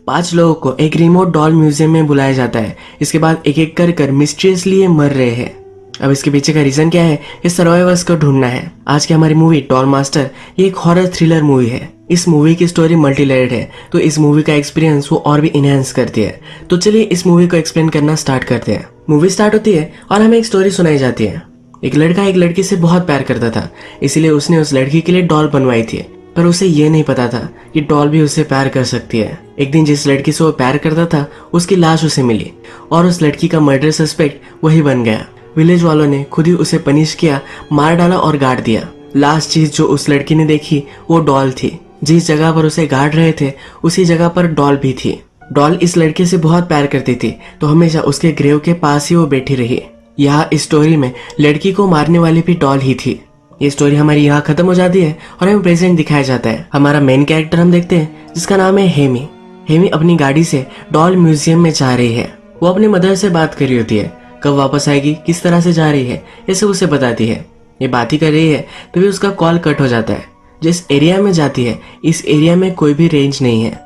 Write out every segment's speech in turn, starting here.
5 लोगों को एक रिमोट डॉल म्यूजियम में बुलाया जाता है। इसके बाद एक एक कर मिस्टीरियसली ये मर रहे हैं। अब इसके पीछे का रीजन क्या है, इस सर्वाइवर्स को ढूंढना है। आज की हमारी मूवी डॉल मास्टर ये एक हॉरर थ्रिलर मूवी है। इस मूवी की स्टोरी मल्टी लेयर्ड है, तो इस मूवी का एक्सपीरियंस वो और भी इनहेंस करती है। तो चलिए इस मूवी को एक्सप्लेन करना स्टार्ट करते हैं। मूवी स्टार्ट होती है और हमें एक स्टोरी सुनाई जाती है। एक लड़का एक लड़की से बहुत प्यार करता था, इसीलिए उसने उस लड़की के लिए डॉल बनवाई थी। पर उसे ये नहीं पता था कि डॉल भी उससे प्यार कर सकती है। एक दिन जिस लड़की से वो प्यार करता था उसकी लाश उसे मिली और उस लड़की का मर्डर सस्पेक्ट वही बन गया। विलेज वालों ने खुद ही उसे पनिश किया, मार डाला और गाड़ दिया। लास्ट चीज जो उस लड़की ने देखी वो डॉल थी। जिस जगह पर उसे गाड़ रहे थे उसी जगह पर डॉल भी थी। डॉल इस लड़के से बहुत प्यार करती थी, तो हमेशा उसके ग्रेव के पास ही वो बैठी रही। यहाँ इस स्टोरी में लड़की को मारने वाली भी डॉल ही थी। ये स्टोरी हमारी यहाँ खत्म हो जाती है और हमें प्रेजेंट दिखाया जाता है। हमारा मेन कैरेक्टर हम देखते हैं जिसका नाम है हेमी। हेमी अपनी गाड़ी से डॉल म्यूजियम में जा रही है। वो अपनी मदर से बात कर रही होती है, कब वापस आएगी, किस तरह से जा रही है, ये सब उसे बताती है। ये बात ही कर रही है तभी उसका कॉल कट हो जाता है। जिस एरिया में जाती है इस एरिया में कोई भी रेंज नहीं है।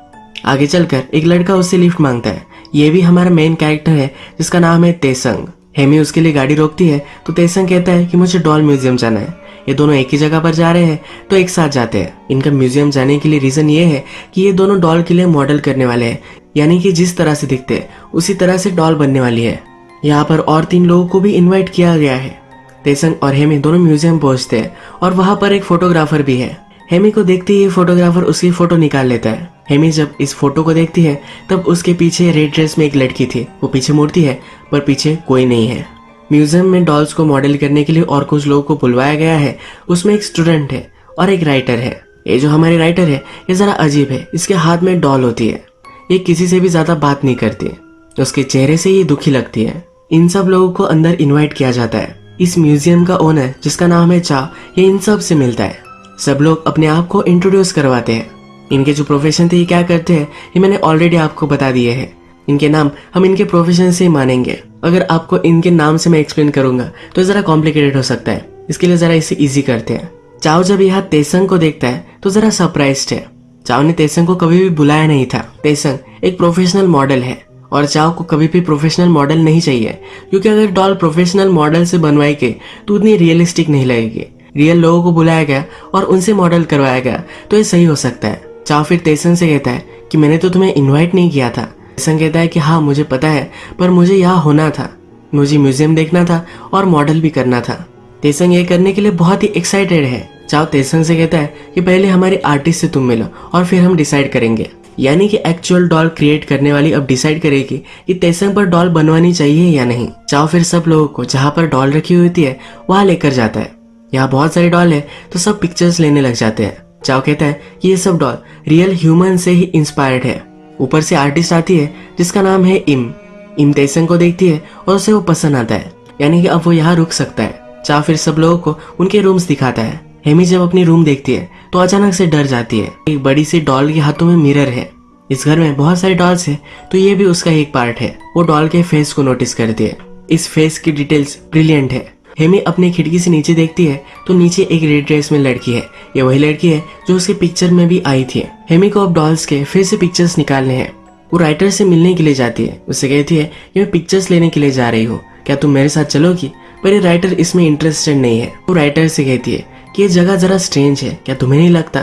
आगे चलकर एक लड़का उससे लिफ्ट मांगता है। ये भी हमारा मेन कैरेक्टर है जिसका नाम है तेसंग। हेमी उसके लिए गाड़ी रोकती है तो तेसंग कहता है कि मुझे डॉल म्यूजियम जाना है। ये दोनों एक ही जगह पर जा रहे हैं तो एक साथ जाते हैं। इनका म्यूजियम जाने के लिए रीजन ये है कि ये दोनों डॉल के लिए मॉडल करने वाले हैं, यानी कि जिस तरह से दिखते हैं उसी तरह से डॉल बनने वाली है। यहाँ पर और 3 लोगों को भी इनवाइट किया गया है। तेसंग और हेमी दोनों म्यूजियम पहुंचते हैं और वहां पर एक फोटोग्राफर भी है। हेमी को देखते ही फोटोग्राफर उसकी फोटो निकाल लेता है। हेमी जब इस फोटो को देखती है तब उसके पीछे रेड ड्रेस में एक लड़की थी। वो पीछे मुड़ती है पर पीछे कोई नहीं है। म्यूजियम में डॉल्स को मॉडल करने के लिए और कुछ लोगों को बुलवाया गया है। उसमें एक स्टूडेंट है और एक राइटर है। ये जो हमारी राइटर है ये जरा अजीब है। इसके हाथ में डॉल होती है। ये किसी से भी ज्यादा बात नहीं करती, उसके चेहरे से ये दुखी लगती है। इन सब लोगों को अंदर इनवाइट किया जाता है। इस म्यूजियम का ओनर जिसका नाम है चा, ये इन सब से मिलता है। सब लोग अपने आप को इंट्रोड्यूस करवाते हैं। इनके जो प्रोफेशन थे ये क्या करते हैं ये मैंने ऑलरेडी आपको बता दिए हैं। इनके नाम हम इनके प्रोफेशन से ही मानेंगे। अगर आपको इनके नाम से मैं एक्सप्लेन करूंगा तो जरा कॉम्प्लिकेटेड हो सकता है, इसके लिए जरा इसे इजी करते हैं। चाव जब यहाँ तेसंग को देखता है तो जरा सरप्राइज्ड है। चाव ने तेसंग को कभी भी बुलाया नहीं था। तेसंग एक प्रोफेशनल मॉडल है और चाव को कभी भी प्रोफेशनल मॉडल नहीं चाहिए, क्योंकि अगर डॉल प्रोफेशनल मॉडल से बनवाई गई तो उतनी रियलिस्टिक नहीं लगेगी। रियल लोगों को बुलाया गया और उनसे मॉडल करवाया गया तो ये सही हो सकता है। चाव फिर तेसंग से कहता है कि मैंने तो तुम्हें इन्वाइट नहीं किया था। तेसंग कहता है कि हाँ मुझे पता है, पर मुझे यहाँ होना था, मुझे म्यूजियम देखना था और मॉडल भी करना था। तेसंग ये करने के लिए बहुत ही एक्साइटेड है। चाव तेसंग से कहता है कि पहले हमारे आर्टिस्ट से तुम मिलो और फिर हम डिसाइड करेंगे। यानी कि एक्चुअल डॉल क्रिएट करने वाली अब डिसाइड करेगी कि तेसंग पर डॉल बनवानी चाहिए या नहीं। चाव फिर सब लोगों को जहाँ पर डॉल रखी हुई होती है वहां लेकर जाता है। यहाँ बहुत सारे डॉल है तो सब पिक्चर्स लेने लग जाते हैं। चाव कहता है कि ये सब डॉल रियल ह्यूमन से ही इंस्पायर्ड है। ऊपर से आर्टिस्ट आती है जिसका नाम है इम तेसंग को देखती है और उसे वो पसंद आता है, यानी कि अब वो यहाँ रुक सकता है। चाव फिर सब लोगों को उनके रूम्स दिखाता है। हेमी जब अपनी रूम देखती है तो अचानक से डर जाती है। एक बड़ी सी डॉल के हाथों में मिरर है। इस घर में बहुत सारे डॉल्स है तो ये भी उसका एक पार्ट है। वो डॉल के फेस को नोटिस करती है। इस फेस की डिटेल्स ब्रिलियंट है। हेमी अपनी खिड़की से नीचे देखती है तो नीचे एक रेड ड्रेस में लड़की है। ये वही लड़की है जो उसके पिक्चर में भी आई थी। हेमी को अब डॉल्स के फिर से पिक्चर्स निकालने हैं। वो राइटर से मिलने के लिए जाती है। उससे कहती है कि मैं पिक्चर्स लेने के लिए जा रही हूँ, क्या तुम मेरे साथ चलोगी? पर ये राइटर इसमें इंटरेस्टेड नहीं है। वो राइटर से कहती है कि ये जगह जरा स्ट्रेंज है, क्या तुम्हें नहीं लगता?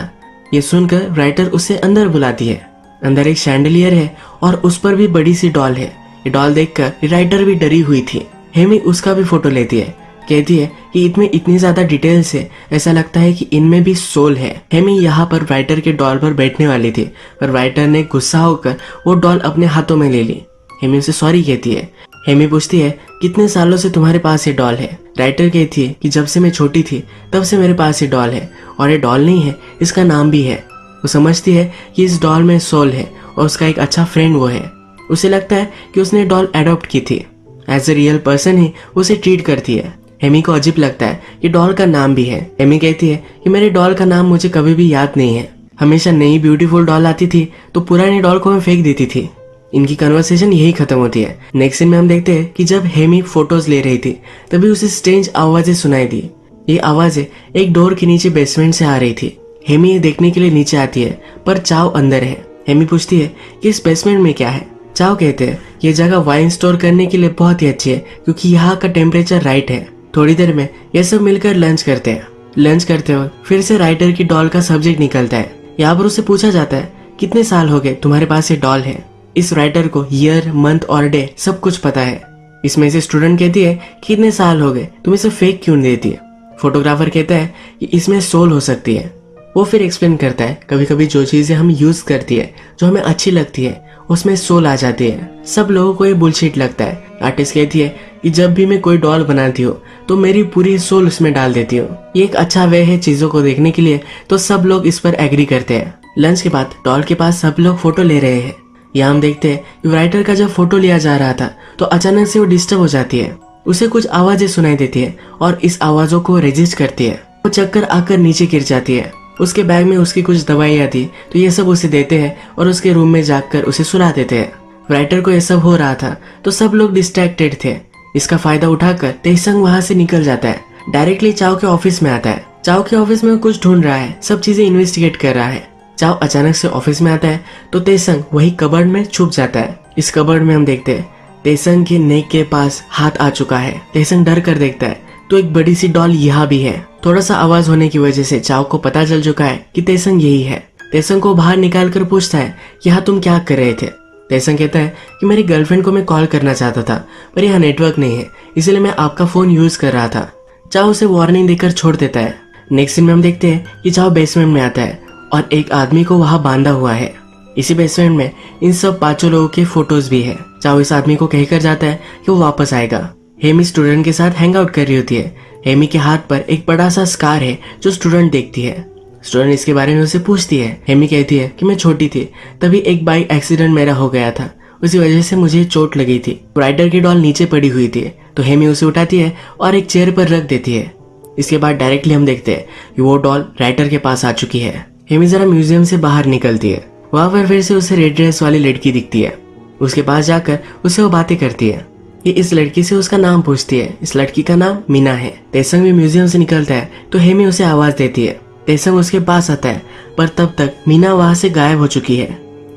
ये सुनकर राइटर उसे अंदर बुलाती है। अंदर एक शैंडलियर है और उस पर भी बड़ी सी डॉल है। ये डॉल देखकर राइटर भी डरी हुई थी। हेमी उसका भी फोटो लेती है। कहती है कि इनमें इतनी ज्यादा डिटेल्स है, ऐसा लगता है कि इनमें भी सोल है। हेमी यहाँ पर राइटर के डॉल पर बैठने वाली थी, पर राइटर ने गुस्सा होकर वो डॉल अपने हाथों में ले ली। हेमी उसे सॉरी कहती है। हेमी पूछती है कितने सालों से तुम्हारे पास ये डॉल है? राइटर कहती है कि जब से मैं छोटी थी तब से मेरे पास ये डॉल है, और ये डॉल नहीं है, इसका नाम भी है। वो समझती है कि इस डॉल में सोल है और उसका एक अच्छा फ्रेंड वो है। उसे लगता है कि उसने डॉल अडॉप्ट की थी। एज ए रियल पर्सन ही उसे ट्रीट करती है। हेमी को अजीब लगता है कि डॉल का नाम भी है। हेमी कहती है कि मेरे डॉल का नाम मुझे कभी भी याद नहीं है। हमेशा नई ब्यूटीफुल डॉल आती थी तो पुरानी डॉल को मैं फेंक देती थी। इनकी कन्वर्सेशन यही खत्म होती है। नेक्स्ट सीन में हम देखते हैं कि जब हेमी फोटोज ले रही थी तभी उसे स्ट्रेंज आवाजें सुनाई दी। ये आवाजें एक डोर के नीचे बेसमेंट से आ रही थी। हेमी ये देखने के लिए नीचे आती है पर चाव अंदर है। हेमी पूछती है कि इस बेसमेंट में क्या है। चाओ कहते हैं ये जगह वाइन स्टोर करने के लिए बहुत ही अच्छी है क्योंकि यहाँ का टेम्परेचर राइट है। थोड़ी देर में ये सब मिलकर लंच करते हैं। लंच करते वक्त फिर से राइटर की डॉल का सब्जेक्ट निकलता है। यहाँ पर उससे पूछा जाता है कितने साल हो गए तुम्हारे पास ये डॉल है। इस राइटर को ईयर, मंथ और डे सब कुछ पता है। इसमें से स्टूडेंट कहती है कितने साल हो गए, तुम इसे फेक क्यों देती है। फोटोग्राफर कहता है कि इसमें सोल हो सकती है। वो फिर एक्सप्लेन करता है कभी कभी जो चीजें हम यूज करती है जो हमें अच्छी लगती है उसमें सोल आ जाती है। सब लोगों को ये बुलशिट लगता है। आर्टिस्ट कहती है कि जब भी मैं कोई डॉल बनाती हूँ तो मेरी पूरी सोल उसमें डाल देती हूँ। ये एक अच्छा वे है चीजों को देखने के लिए, तो सब लोग इस पर एग्री करते हैं। लंच के बाद डॉल के पास सब लोग फोटो ले रहे हैं। यहाँ हम देखते हैं कि राइटर का जब फोटो लिया जा रहा था तो अचानक से वो डिस्टर्ब हो जाती है। उसे कुछ आवाजें सुनाई देती है और इस आवाजों को रजिस्ट करती है। वो चक्कर आकर नीचे गिर जाती है। उसके बैग में उसकी कुछ दवाइयाँ थी तो ये सब उसे देते हैं और उसके रूम में जाकर उसे सुला देते हैं। राइटर को ये सब हो रहा था तो सब लोग डिस्ट्रैक्टेड थे। इसका फायदा उठाकर तेसंग वहां से निकल जाता है। डायरेक्टली चाओ के ऑफिस में आता है। चाओ के ऑफिस में कुछ ढूंढ रहा है, सब चीजें इन्वेस्टिगेट कर रहा है। चाओ अचानक से ऑफिस में आता है तो तेसंग वही कबर्ड में छुप जाता है। इस कबर्ड में हम देखते हैं तेसंग के नेक के पास हाथ आ चुका है। तेसंग डर कर देखता है तो एक बड़ी सी डॉल यहाँ भी है। थोड़ा सा आवाज होने की वजह से चाओ को पता चल चुका है कि तेसंग यही है। तेसंग को बाहर निकाल कर पूछता है यहाँ तुम क्या कर रहे थे। तेसंग कहता है कि मेरी गर्लफ्रेंड को मैं कॉल करना चाहता था पर यहाँ नेटवर्क नहीं है इसलिए मैं आपका फोन यूज कर रहा था। चाओ उसे वार्निंग देकर छोड़ देता है। नेक्स्ट सीन में हम देखते हैं कि चाओ बेसमेंट में आता है और एक आदमी को वहां बांधा हुआ है। इसी बेसमेंट में इन सब 5 लोगों के फोटोज भी है। चाओ इस आदमी को कहकर जाता है कि वो वापस आएगा। हेमी स्टूडेंट के साथ हैंग आउट कर रही होती है। हेमी के हाथ पर एक बड़ा सा स्कार है जो स्टूडेंट देखती है। स्टूडेंट इसके बारे में उसे पूछती है। हेमी कहती है कि मैं छोटी थी तभी एक बाइक एक्सीडेंट मेरा हो गया था, उसी वजह से मुझे चोट लगी थी। राइटर की डॉल नीचे पड़ी हुई थी तो हेमी उसे उठाती है और एक चेयर पर रख देती है। इसके बाद डायरेक्टली हम देखते हैं कि वो डॉल राइटर के पास आ चुकी है। हेमी जरा म्यूजियम से बाहर निकलती है। वहां पर फिर से उसे रेड ड्रेस वाली लड़की दिखती है। उसके पास जाकर उसे वो बातें करती है। ये इस लड़की से उसका नाम पूछती है। इस लड़की का नाम मीना है। तेसंग भी म्यूजियम से निकलता है तो हेमी उसे आवाज देती है। तेसंग उसके पास आता है पर तब तक मीना वहां से गायब हो चुकी है।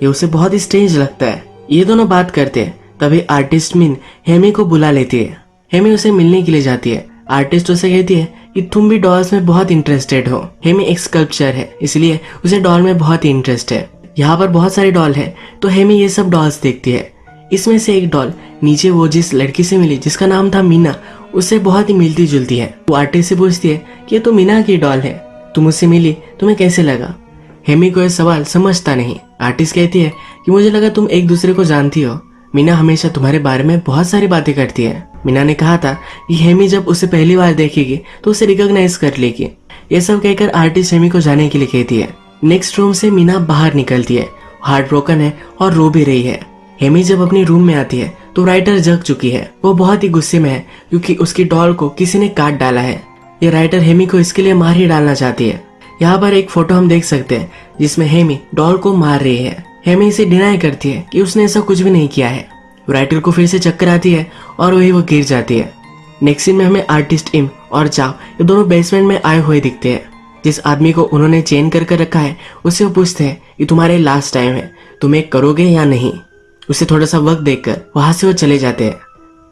ये उसे बहुत ही स्ट्रेंज लगता है। ये दोनों बात करते हैं तभी आर्टिस्ट मिन हेमी को बुला लेती है। हेमी उसे मिलने के लिए जाती है। आर्टिस्ट उसे कहती है कि तुम भी डॉल्स में बहुत इंटरेस्टेड हो। हेमी एक स्कल्पचर है इसलिए उसे डॉल में बहुत ही इंटरेस्ट है। यहाँ पर बहुत सारी डॉल है तो हेमी ये सब डॉल्स देखती है। इसमें से एक डॉल नीचे वो जिस लड़की से मिली जिसका नाम था मीना उससे बहुत ही मिलती जुलती है। वो आर्टिस्ट से पूछती है कि ये तो मीना की डॉल है, तुम उससे मिली, तुम्हें कैसे लगा। हेमी को यह सवाल समझता नहीं। आर्टिस्ट कहती है कि मुझे लगा तुम एक दूसरे को जानती हो। मीना हमेशा तुम्हारे बारे में बहुत सारी बातें करती है। मीना ने कहा था कि हेमी जब उसे पहली बार देखेगी तो उसे रिकॉग्नाइज कर लेगी। ये सब कहकर आर्टिस्ट हेमी को जाने के लिए कहती है। नेक्स्ट रूम से मीना बाहर निकलती है। हार्ट ब्रोकन है और रो भी रही है। हेमी जब अपनी रूम में आती है तो राइटर जग चुकी है। वो बहुत ही गुस्से में है क्योंकि उसकी डॉल को किसी ने काट डाला है। ये राइटर हेमी को इसके लिए मार ही डालना चाहती है। यहाँ पर एक फोटो हम देख सकते हैं जिसमें हेमी डॉल को मार रही है। हेमी इसे डिनाई करती है कि उसने ऐसा कुछ भी नहीं किया है। राइटर को फिर से चक्कर आती है और वही वो गिर जाती है। नेक्स्ट सीन में हमें आर्टिस्ट इम और चाओ ये दोनों बेसमेंट में आए हुए दिखते हैं। जिस आदमी को उन्होंने चेन कर रखा है उससे वो पूछते हैं कि तुम्हारे लास्ट टाइम है, तुम एक करोगे या नहीं। उसे थोड़ा सा वक्त देकर वहां से वो चले जाते हैं।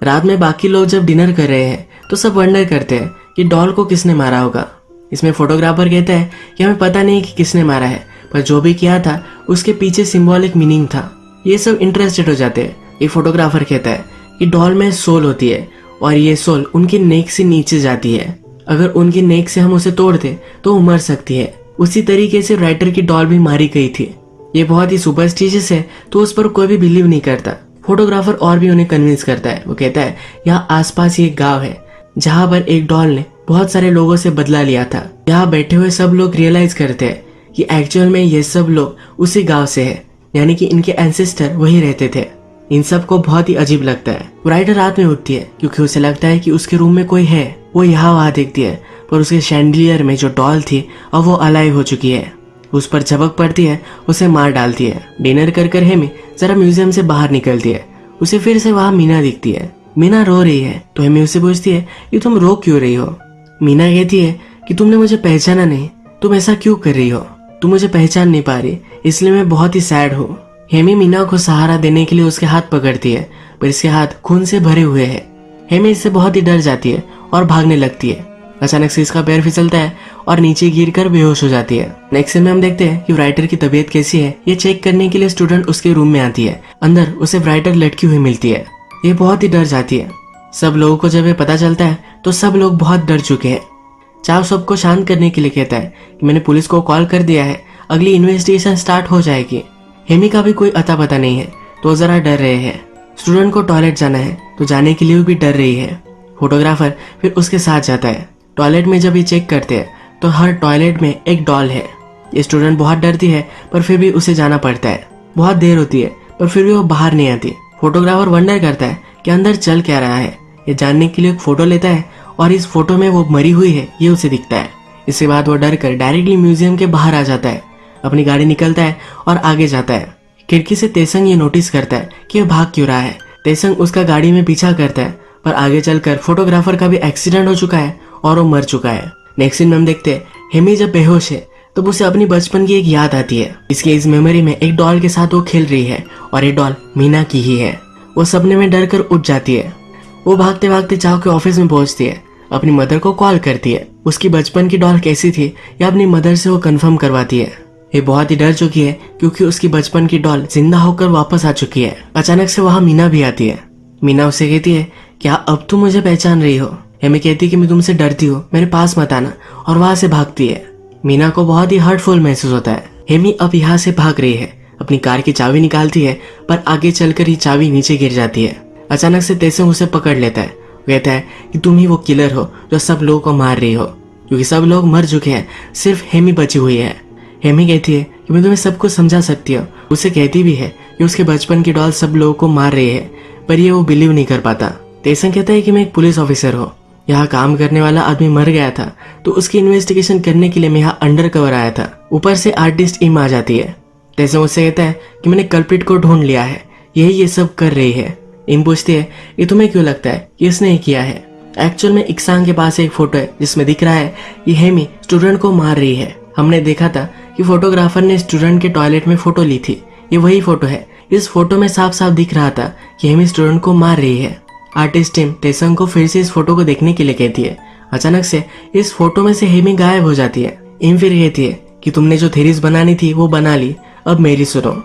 रात में बाकी लोग जब डिनर कर रहे हैं तो सब वंडर करते हैं कि डॉल को किसने मारा होगा। इसमें फोटोग्राफर कहता है कि हमें पता नहीं कि किसने मारा है पर जो भी किया था उसके पीछे सिंबॉलिक मीनिंग था। ये सब इंटरेस्टेड हो जाते हैं। ये फोटोग्राफर कहता है कि डॉल में सोल होती है और ये सोल उनकी नेक से नीचे जाती है। अगर उनकी नेक से हम उसे तोड़ दें तो वो मर सकती है। उसी तरीके से राइटर की डॉल भी मारी गई थी। ये बहुत ही सुपरस्टिशियस है तो उस पर कोई भी बिलीव नहीं करता। फोटोग्राफर और भी उन्हें कन्विंस करता है। वो कहता है यहाँ आसपास ये गांव है जहाँ पर एक डॉल ने बहुत सारे लोगों से बदला लिया था। यहाँ बैठे हुए सब लोग रियलाइज करते हैं कि एक्चुअल में ये सब लोग उसी गांव से है, यानी कि इनके एंसेस्टर वही रहते थे। इन सब को बहुत ही अजीब लगता है। राइटर रात में उठती है क्योंकि उसे लगता है कि उसके रूम में कोई है। वो यहाँ वहाँ देखती है पर उसके शैंडिलियर में जो डॉल थी अब वो अलाइव हो चुकी है। उस पर झपक पड़ती है, उसे मार डालती है। डिनर कर हेमी जरा म्यूजियम से बाहर निकलती है। उसे फिर से वहां मीना दिखती है। मीना रो रही है तो हेमी उसे पूछती है कि तुम रो क्यों रही हो। मीना कहती है कि तुमने मुझे पहचाना नहीं, तुम ऐसा क्यों कर रही हो। तू मुझे पहचान नहीं पा रही, इसलिए मैं बहुत ही सैड हूँ। हेमी मीना को सहारा देने के लिए उसके हाथ पकड़ती है, पर इसके हाथ खून से भरे हुए हैं। हेमी इससे बहुत ही डर जाती है और भागने लगती है। अचानक से इसका पैर फिसलता है और नीचे गिरकर बेहोश हो जाती है। नेक्स्ट सीन में हम देखते हैं कि राइटर की तबीयत कैसी है ये चेक करने के लिए स्टूडेंट उसके रूम में आती है। अंदर उसे राइटर लटकी हुई मिलती है। ये बहुत ही डर जाती है। सब लोगों को जब ये पता चलता है तो सब लोग बहुत डर चुके हैं। चाव सबको शांत करने के लिए कहता है कि मैंने पुलिस को कॉल कर दिया है, अगली इन्वेस्टिगेशन स्टार्ट हो जाएगी। हेमी का भी कोई अता पता नहीं है तो जरा डर रहे हैं। स्टूडेंट को टॉयलेट जाना है तो जाने के लिए भी डर रही है। फोटोग्राफर फिर उसके साथ जाता है। टॉयलेट में जब ये चेक करते हैं तो हर टॉयलेट में एक डॉल है। ये स्टूडेंट बहुत डरती है पर फिर भी उसे जाना पड़ता है। बहुत देर होती है पर फिर भी वो बाहर नहीं आती। फोटोग्राफर वंडर करता है कि अंदर चल क्या रहा है। ये जानने के लिए एक फोटो लेता है और इस फोटो में वो मरी हुई है ये उसे दिखता है। इसके बाद वो डर कर डायरेक्टली म्यूजियम के बाहर आ जाता है। अपनी गाड़ी निकलता है और आगे जाता है। खिड़की से तेसंग ये नोटिस करता है कि वह भाग क्यों रहा है। तेसंग उसका गाड़ी में पीछा करता है पर आगे चलकर फोटोग्राफर का भी एक्सीडेंट हो चुका है और वो मर चुका है। नेक्स्ट सीन में हम देखते हैं हेमी जब बेहोश है तब उसे अपनी बचपन की एक याद आती है। इसकी इस मेमोरी में एक डॉल के साथ वो खेल रही है और ये डॉल मीना की ही है। वो सपने में डर कर उठ जाती है। वो भागते भागते चाव के ऑफिस में पहुंचती है। अपनी मदर को कॉल करती है। उसकी बचपन की डॉल कैसी थी या अपनी मदर से वो कंफर्म करवाती है। ये बहुत ही डर चुकी है क्योंकि उसकी बचपन की डॉल जिंदा होकर वापस आ चुकी है। अचानक से वहां मीना भी आती है। मीना उसे कहती है क्या अब तुम मुझे पहचान रही हो। हेमी कहती है कि मैं तुमसे डरती हूँ, मेरे पास मत आना, और वहां से भागती है। मीना को बहुत ही हर्टफुल महसूस होता है। हेमी अब यहाँ से भाग रही है। अपनी कार की चाबी निकालती है पर आगे चलकर ही चाबी नीचे गिर जाती है। अचानक से तेसंग उसे पकड़ लेता है। कहता है कि तुम ही वो किलर हो जो सब लोगों को मार रही हो, क्योंकि सब लोग मर चुके हैं, सिर्फ हेमी बची हुई है। हेमी कहती है कि मैं तुम्हें सब कुछ समझा सकती हूँ। उसे कहती भी है कि उसके बचपन की डॉल सब लोगों को मार रही है, पर ये वो बिलीव नहीं कर पाता। तेसंग कहता है कि मैं एक पुलिस ऑफिसर हूँ, यहाँ काम करने वाला आदमी मर गया था तो उसकी इन्वेस्टिगेशन करने के लिए मैं यहाँ अंडर कवर आया था। ऊपर से आर्टिस्ट इम आ जाती है। तेसंग उससे कहता है कि मैंने कल्प्रिट को ढूंढ लिया है, यही ये सब कर रही है। इम पूछती है कि तुम्हें क्यों लगता है कि इसने ही किया है। एक्चुअल में इक्सांग के पास एक फोटो है जिसमें दिख रहा है कि हेमी स्टूडेंट को मार रही है। हमने देखा था कि फोटोग्राफर ने स्टूडेंट के टॉयलेट में फोटो ली थी, ये वही फोटो है। इस फोटो में साफ साफ दिख रहा था कि हेमी स्टूडेंट को मार रही है। आर्टिस्ट इम तेसंग को फिर से इस फोटो को देखने के लिए कहती है। अचानक से इस फोटो में से हेमी गायब हो जाती है। इम फिर कहती है कि तुमने जो थेरीज बनानी थी वो बना ली, अब मेरी सुनो।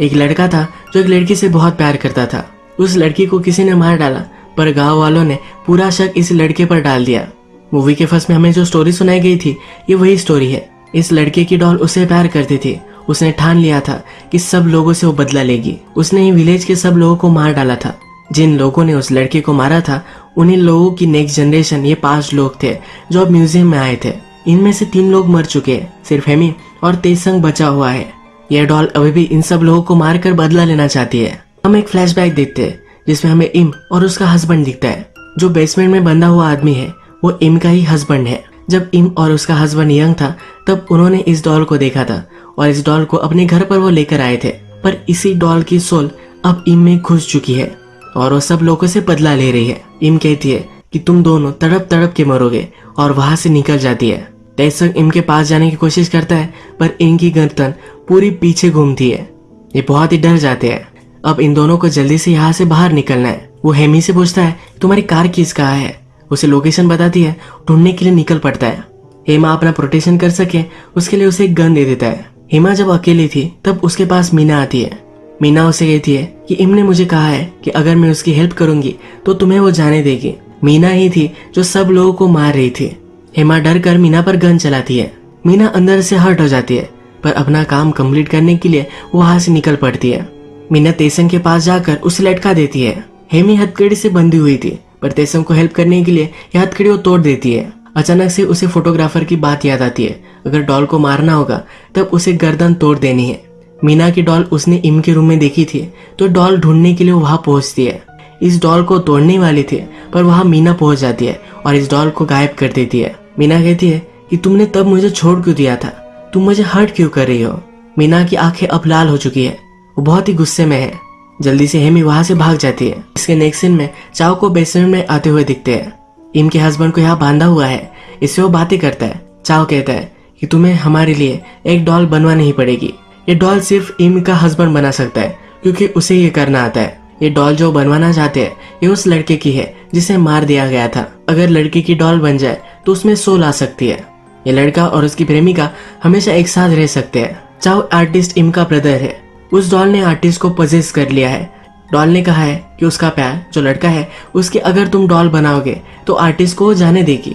एक लड़का था जो एक लड़की से बहुत प्यार करता था। उस लड़की को किसी ने मार डाला पर गांव वालों ने पूरा शक इस लड़के पर डाल दिया। मूवी के फर्स्ट में हमें जो स्टोरी सुनाई गई थी ये वही स्टोरी है। इस लड़के की डॉल उसे प्यार करती थी। उसने ठान लिया था कि सब लोगों से वो बदला लेगी। उसने ही विलेज के सब लोगों को मार डाला था। जिन लोगों ने उस लड़के को मारा था उन्हीं लोगों की नेक्स्ट जनरेशन ये 5 लोग थे जो अब म्यूजियम में आए थे। इनमें से 3 लोग मर चुके हैं, सिर्फ हेमी और तेसंग बचा हुआ है। यह डॉल अभी भी इन सब लोगों को मारकर बदला लेना चाहती है। हम एक फ्लैशबैक देखते हैं जिसमें हमें इम और उसका हस्बैंड दिखता है। जो बेसमेंट में बंधा हुआ आदमी है वो इम का ही हस्बैंड है। जब इम और उसका हस्बैंड यंग था तब उन्होंने इस डॉल को देखा था और इस डॉल को अपने घर पर वो लेकर आए थे। पर इसी डॉल की सोल अब इम में घुस चुकी है और वो सब लोगों से बदला ले रही है। इम कहती है कि तुम दोनों तड़प तड़प के मरोगे और वहां से निकल जाती है। तेसंग इम के पास जाने की कोशिश करता है पर इनकी गर्दन पूरी पीछे घूमती है। ये बहुत ही डर जाते हैं। अब इन दोनों को जल्दी से यहाँ से बाहर निकलना है। वो हेमी से पूछता है तुम्हारी कार किस कहाँ है। उसे लोकेशन बताती है, ढूंढने के लिए निकल पड़ता है। हेमा अपना प्रोटेक्शन कर सके उसके लिए उसे एक गन दे देता है। हेमा जब अकेली थी तब उसके पास मीना आती है। मीना उसे कहती है कि इम ने मुझे कहा है कि अगर मैं उसकी हेल्प करूंगी तो तुम्हें वो जाने देगी। मीना ही थी जो सब लोगों को मार रही थी। हेमा डर कर मीना पर गन चलाती है। मीना अंदर से हर्ट हो जाती है पर अपना काम कंप्लीट करने के लिए वहां से निकल पड़ती है। मीना तेसंग के पास जाकर उसे लटका देती है। हेमी हथकड़ी से बंधी हुई थी पर तेसंग को हेल्प करने के लिए यह हथकड़ी वो तोड़ देती है। अचानक से उसे फोटोग्राफर की बात याद आती है, अगर डॉल को मारना होगा तब उसे गर्दन तोड़ देनी है। मीना की डॉल उसने इम के रूम में देखी थी तो डॉल ढूंढने के लिए वहां पहुंचती है। इस डॉल को तोड़ने वाली थी पर वहां मीना पहुंच जाती है और इस डॉल को गायब कर देती है। मीना कहती है कि तुमने तब मुझे छोड़ क्यों दिया था, तुम मुझे हर्ट क्यों कर रही हो। मीना की आंखें अब लाल हो चुकी है, वो बहुत ही गुस्से में है। जल्दी से हेमी वहां से भाग जाती है। इसके नेक्स्ट सीन में चाओ को बेसमेंट में आते हुए दिखते हैं। इम के हस्बैंड को यहाँ बांधा हुआ है, इससे वो बातें करता है। चाओ कहता है कि तुम्हें हमारे लिए एक डॉल बनवानी ही पड़ेगी। ये डॉल सिर्फ इम का हस्बैंड बना सकता है क्योंकि उसे ये करना आता है। ये डॉल जो बनवाना चाहते हैं ये उस लड़के की है जिसे मार दिया गया था। अगर लड़के की डॉल बन जाए तो उसमें सोल आ सकती है। ये लड़का और उसकी प्रेमिका हमेशा एक साथ रह सकते हैं। चाओ आर्टिस्ट इम का ब्रदर है। उस डॉल ने आर्टिस्ट को पजेस कर लिया है। डॉल ने कहा है कि उसका प्यार जो लड़का है उसकी अगर तुम डॉल बनाओगे तो आर्टिस्ट को जाने देगी,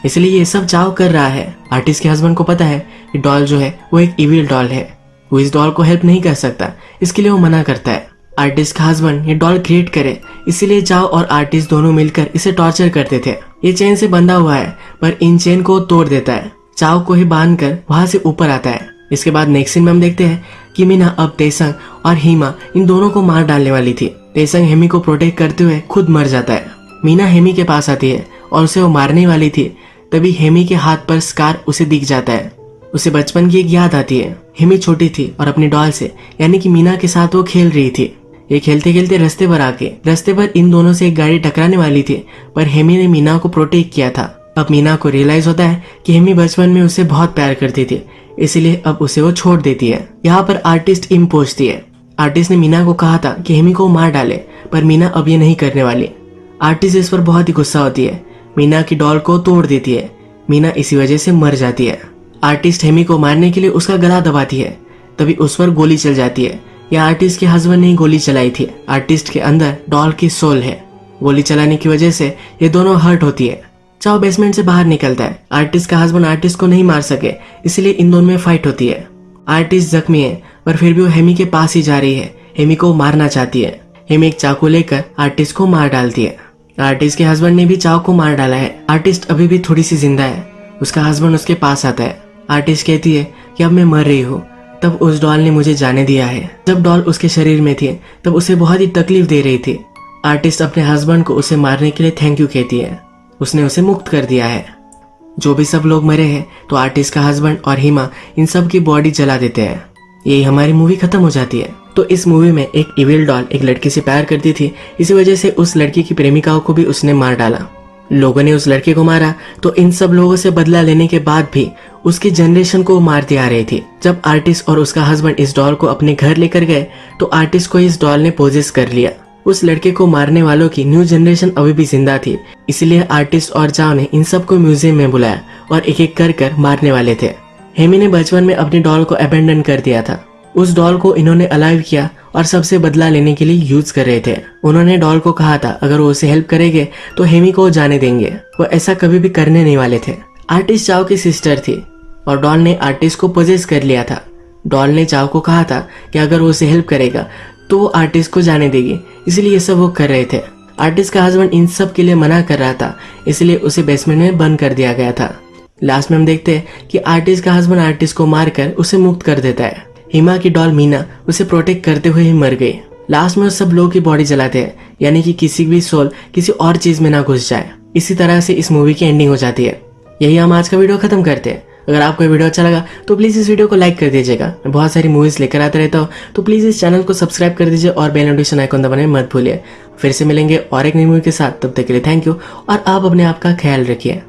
इसलिए ये सब चाओ कर रहा है। आर्टिस्ट के हस्बैंड को पता है कि डॉल जो है वो एक इविल डॉल है, वो इस डॉल को हेल्प नहीं कर सकता, इसके लिए वो मना करता है। आर्टिस्ट का हस्बैंड ये डॉल क्रिएट करे, इसीलिए चाओ और आर्टिस्ट दोनों मिलकर इसे टॉर्चर करते थे। ये चेन से बंधा हुआ है पर इन चेन को तोड़ देता है। चाओ को ही बांध कर वहां से ऊपर आता है। इसके बाद नेक्स्ट सीन में हम देखते हैं कि मीना अब तेसंग और हेमा इन दोनों को मार डालने वाली थी। तेसंग हेमी को प्रोटेक्ट करते हुए खुद मर जाता है। मीना हेमी के पास आती है और उसे वो मारने वाली थी, तभी हेमी के हाथ पर स्कार उसे दिख जाता है। उसे बचपन की एक याद आती है। हेमी छोटी थी और अपनी डॉल से यानी कि मीना के साथ वो खेल रही थी। ये खेलते खेलते रास्ते पर इन दोनों से एक गाड़ी टकराने वाली थी, पर हेमी ने मीना को प्रोटेक्ट किया था। अब मीना को रियलाइज होता है कि हेमी बचपन में उसे बहुत प्यार करती थी, इसलिए अब उसे वो छोड़ देती है। यहाँ पर आर्टिस्ट इम पहुंचती है। आर्टिस्ट ने मीना को कहा था कि हेमी को मार डाले, पर मीना अब ये नहीं करने वाली। आर्टिस्ट इस पर बहुत ही गुस्सा होती है, मीना की डॉल को तोड़ देती है। मीना इसी वजह से मर जाती है। आर्टिस्ट हेमी को मारने के लिए उसका गला दबाती है, तभी उस पर गोली चल जाती है। यह आर्टिस्ट के हस्बैंड ने गोली चलाई थी। आर्टिस्ट के अंदर डॉल की सोल है। गोली चलाने की वजह से ये दोनों हर्ट होती है। चाओ बेसमेंट से बाहर निकलता है। आर्टिस्ट का हस्बैंड आर्टिस्ट को नहीं मार सके, इसलिए इन दोनों में फाइट होती है। आर्टिस्ट जख्मी है पर फिर भी वो हेमी के पास ही जा रही है। हेमी को मारना चाहती है। हेमी एक चाकू लेकर आर्टिस्ट को मार डालती है। आर्टिस्ट के हस्बैंड ने भी चाकू को मार डाला है। आर्टिस्ट अभी भी थोड़ी सी जिंदा है। उसका हस्बैंड उसके पास आता है। आर्टिस्ट कहती है कि अब मैं मर रही हूँ, तब उस डॉल ने मुझे जाने दिया है। जब डॉल उसके शरीर में थी तब उसे बहुत ही तकलीफ दे रही थी। आर्टिस्ट अपने हस्बैंड को उसे मारने के लिए थैंक यू कहती है। उसने उसे मुक्त कर दिया है। जो भी सब लोग मरे हैं तो आर्टिस्ट का हस्बैंड और हिमा इन सब की बॉडी जला देते हैं। यही हमारी मूवी खत्म हो जाती है। तो इस मूवी में एक इविल डॉल एक लड़की से प्यार करती थी, इसी वजह से उस लड़की की प्रेमिकाओं को भी उसने मार डाला। लोगों ने उस लड़के को मारा तो इन सब लोगों से बदला लेने के बाद भी उसकी जनरेशन को मारती आ रही थी। जब आर्टिस्ट और उसका हस्बैंड इस डॉल को अपने घर लेकर गए तो आर्टिस्ट को इस डॉल ने पोजेस कर लिया। उस लड़के को मारने वालों की न्यू जनरेशन अभी भी जिंदा थी, इसलिए आर्टिस्ट और चाओ ने इन सबको म्यूजियम में बुलाया और एक एक कर मारने वाले थे। हेमी ने बचपन में अपनी डॉल को अबेंडन कर दिया था। उस डॉल को इन्होंने अलाइव किया और सबसे बदला लेने के लिए यूज कर रहे थे। उन्होंने डॉल को कहा था अगर वो उसे हेल्प करेंगे तो हेमी को जाने देंगे। वो ऐसा कभी भी करने नहीं वाले थे। आर्टिस्ट चाओ की सिस्टर थी और डॉल ने आर्टिस्ट को पोजेस कर लिया था। डॉल ने चाओ को कहा था कि अगर वो उसे हेल्प करेगा तो वो आर्टिस्ट को जाने देगी, इसलिए ये सब वो कर रहे थे। आर्टिस्ट का हस्बैंड इन सब के लिए मना कर रहा था, इसलिए उसे बेसमेंट में बंद कर दिया गया था। लास्ट में हम देखते हैं कि आर्टिस्ट का हस्बैंड आर्टिस्ट को मारकर उसे मुक्त कर देता है। हिमा की डॉल मीना उसे प्रोटेक्ट करते हुए ही मर गई। लास्ट में सब लोगों की बॉडी जलाते हैं, यानी कि किसी भी सोल किसी और चीज में ना घुस जाए। इसी तरह से इस मूवी की एंडिंग हो जाती है। यही हम आज का वीडियो खत्म करते हैं। अगर आपको ये वीडियो अच्छा लगा तो प्लीज इस वीडियो को लाइक कर दीजिएगा। मैं बहुत सारी मूवीज लेकर आता रहता हूँ, तो प्लीज इस चैनल को सब्सक्राइब कर दीजिए और बेल नोटिफिकेशन आइकन दबाना मत भूलिए। फिर से मिलेंगे और एक नई मूवी के साथ, तब तक के लिए थैंक यू और आप अपने आप का ख्याल रखिए।